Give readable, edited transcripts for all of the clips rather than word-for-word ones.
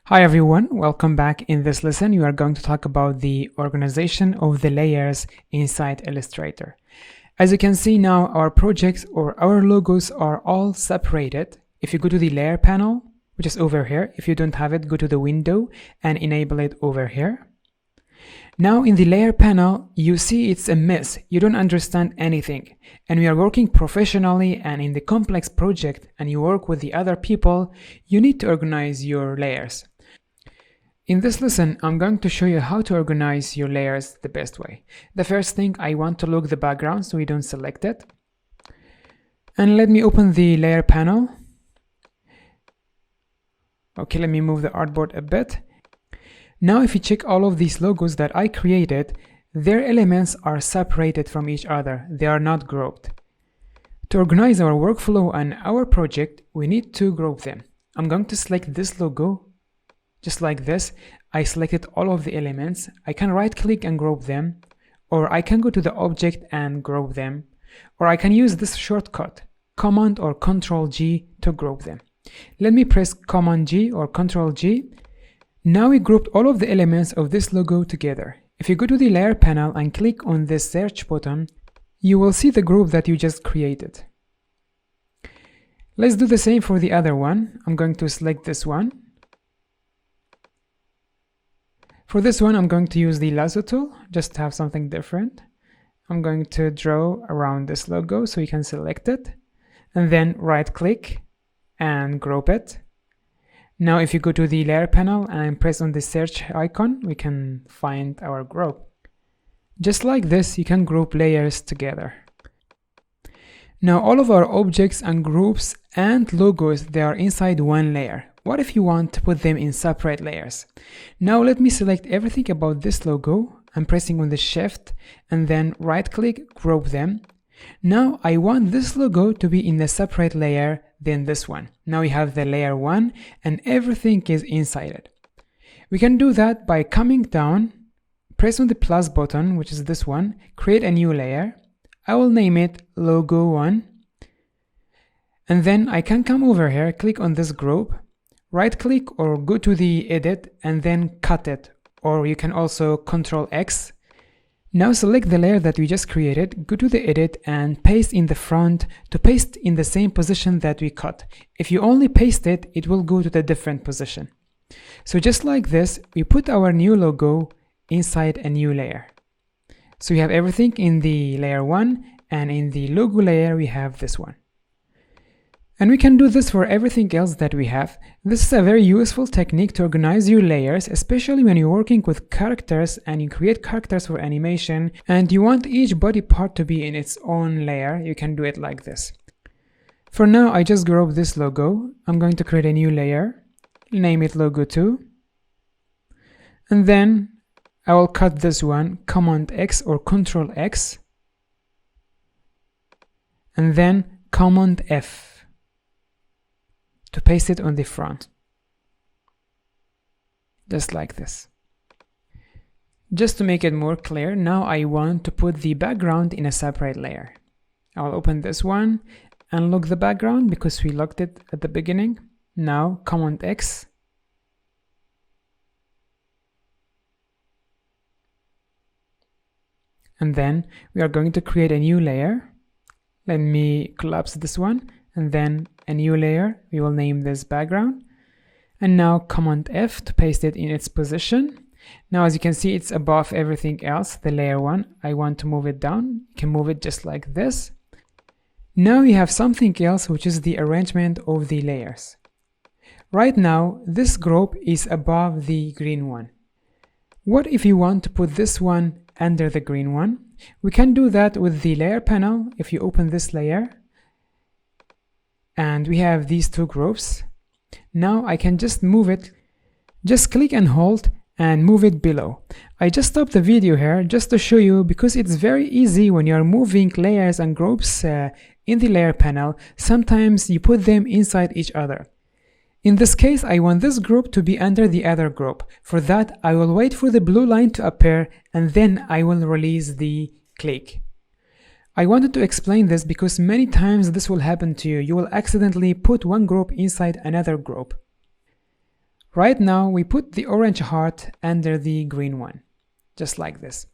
Hi everyone, welcome back. In this lesson, we are going to talk about the organization of the layers inside Illustrator. As you can see now, our projects or our logos are all separated. If you go to the layer panel, which is over here, if you don't have it, go to the window and enable it over here. Now in the layer panel, you see it's a mess. You don't understand anything. And we are working professionally and in the complex project and you work with the other people, you need to organize your layers. In this lesson, I'm going to show you how to organize your layers the best way. The first thing, I want to lock the background so we don't select it. And let me open the layer panel. Okay, let me move the artboard a bit. Now if you check all of these logos that I created, their elements are separated from each other. They are not grouped. To organize our workflow and our project, we need to group them. I'm going to select this logo. Just like this, I selected all of the elements. I can right click and group them, or I can go to the object and group them, or I can use this shortcut, Command or Control G to group them. Let me press Command G or Control G. Now we grouped all of the elements of this logo together. If you go to the layer panel and click on this search button, you will see the group that you just created. Let's do the same for the other one. I'm going to select this one. For this one, I'm going to use the lasso tool, just to have something different. I'm going to draw around this logo so you can select it, and then right click and group it. Now if you go to the layer panel and press on the search icon, we can find our group. Just like this, you can group layers together. Now all of our objects and groups and logos, they are inside one layer. What if you want to put them in separate layers? Now let me select everything about this logo. I'm pressing on the shift and then right click, group them. Now I want this logo to be in a separate layer than this one. Now we have the layer 1 and everything is inside it. We can do that by coming down, press on the plus button, which is this one, create a new layer. I will name it logo 1. And then I can come over here, click on this group, right click or go to the edit and then cut it, or you can also Ctrl X. Now select the layer that we just created, go to the edit and paste in the front to paste in the same position that we cut. If you only paste it, it will go to the different position. So just like this, we put our new logo inside a new layer. So we have everything in the layer 1 and in the logo layer we have this one. And we can do this for everything else that we have. This is a very useful technique to organize your layers, especially when you're working with characters and you create characters for animation and you want each body part to be in its own layer. You can do it like this. For now, I just grouped this logo. I'm going to create a new layer, name it logo 2. And then I will cut this one, Command X or Control X. And then Command F. To paste it on the front, just like this. Just to make it more clear, now I want to put the background in a separate layer. I'll open this one and lock the background because we locked it at the beginning. Now Command X. And then we are going to create a new layer. Let me collapse this one and then a new layer. We will name this background. And now Command F to paste it in its position. Now as you can see, it's above everything else, the layer 1. I want to move it down. You can move it just like this. Now we have something else, which is the arrangement of the layers. Right now, this group is above the green one. What if you want to put this one under the green one? We can do that with the layer panel. If you open this layer, and we have these two groups. Now I can just move it, just click and hold and move it below. I just stopped the video here just to show you because it's very easy when you're moving layers and groups in the layer panel. Sometimes you put them inside each other. In this case, I want this group to be under the other group. For that, I will wait for the blue line to appear and then I will release the click. I wanted to explain this because many times this will happen to you. You will accidentally put one group inside another group. Right now we put the orange heart under the green one, just like this.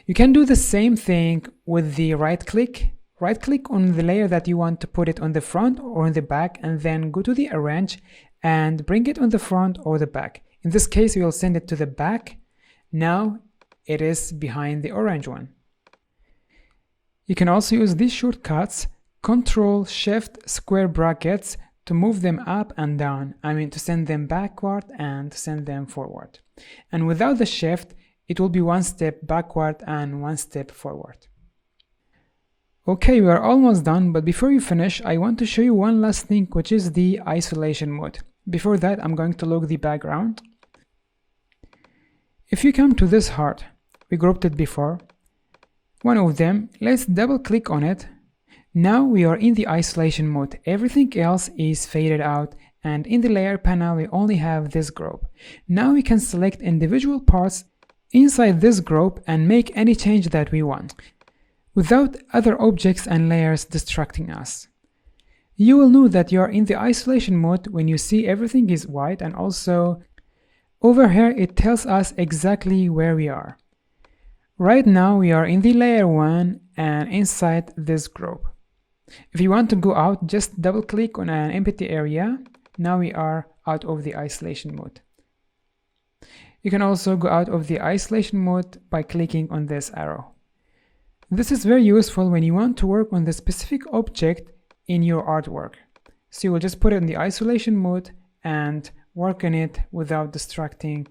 You can do the same thing with the right click. Right click on the layer that you want to put it on the front or on the back, and then go to the arrange and bring it on the front or the back. In this case, we will send it to the back. Now it is behind the orange one. You can also use these shortcuts, Ctrl Shift square brackets, to move them up and down. I mean to send them backward and send them forward. And without the shift, it will be one step backward and one step forward. Okay, we are almost done, but before you finish, I want to show you one last thing, which is the isolation mode. Before that, I'm going to lock the background. If you come to this heart, we grouped it before, one of them, let's double click on it. Now we are in the isolation mode. Everything else is faded out, and in the layer panel we only have this group. Now we can select individual parts inside this group and make any change that we want, without other objects and layers distracting us. You will know that you are in the isolation mode when you see everything is white, and also over here it tells us exactly where we are. Right now we are in the layer 1 and inside this group. If you want to go out, just double click on an empty area. Now we are out of the isolation mode. You can also go out of the isolation mode by clicking on this arrow. This is very useful when you want to work on the specific object in your artwork. So you will just put it in the isolation mode and work on it without distracting